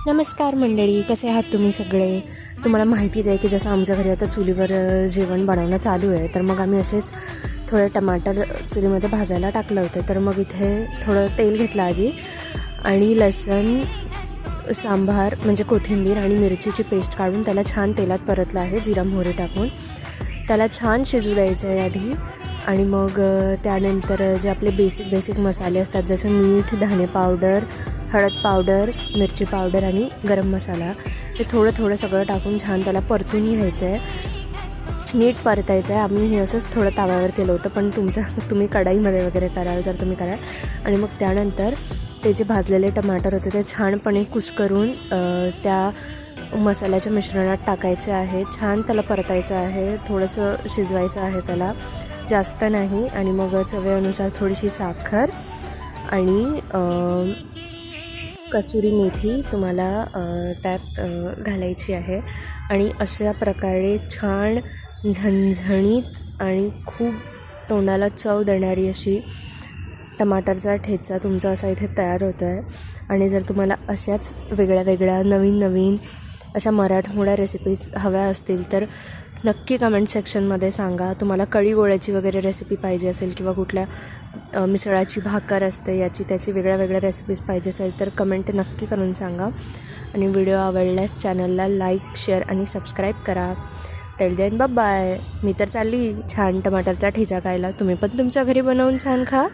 नमस्कार मंडळी, कसे आहात तुम्ही सगळे. तुम्हाला माहितीच आहे की जसं आमच्या घरी आता चुलीवर जेवण बनवणं चालू आहे, तर मग आम्ही असेच थोडं टमाटर चुलीमध्ये भाजायला टाकलं होतं. तर मग इथे थोडं तेल घेतलं आधी आणि लसूण, सांबार म्हणजे कोथिंबीर आणि मिरचीची पेस्ट काढून त्याला छान तेलात परतलं आहे, जिरा मोहरी टाकून त्याला छान शिजू द्यायचं आहे आधी. आणि मग त्यानंतर जे आपले बेसिक मसाले असतात, जसं मीठ, धने पावडर, हळद पावडर, मिरची पावडर आणि गरम मसाला, ते थोडं सगळं टाकून छान त्याला परतून घ्यायचं आहे, नीट परतायचं आहे. आम्ही हे असंच थोडं ताव्यावर केलं होतं, पण तुम्ही कढाईमध्ये वगैरे कराल जर तुम्ही कराल. आणि मग त्यानंतर ते जे भाजलेले टमाटर होते ते छानपणे कुस्करून त्या मसाल्याच्या मिश्रणात टाकायचे आहे. छान त्याला परतायचं आहे, थोडंसं शिजवायचं आहे त्याला, जास्त नाही. आणि मग चवीनुसार थोडीशी साखर आणि कसुरी मेथी तुम्हाला त्यात घालायची आहे. आणि अशा प्रकारे छान झणझणीत आणि खूप तोंडाला चव देणारी अशी टमाटरचा ठेचा तुमचा असा इथे तयार होतो आहे. आणि जर तुम्हाला अशाच वेगळ्या नवीन अशा मराठमोळ्या रेसिपीज हव्या असतील तर नक्की कमेंट सेक्शनमध्ये सांगा. तुम्हाला कढी गोळ्याची वगैरे रेसिपी पाहिजे असेल किंवा कुठल्या मिसळाची भाकर असते याची त्याची वेगळ्या रेसिपीज पाहिजे असेल तर कमेंट नक्की करून सांगा. आणि व्हिडिओ आवडल्यास चॅनलला लाईक, शेअर आणि सबस्क्राईब करा. Till then bye. मी तर चालली छान टमाटरचा ठेचा खायला. तुम्ही पण तुमच्या घरी बनवून छान खा.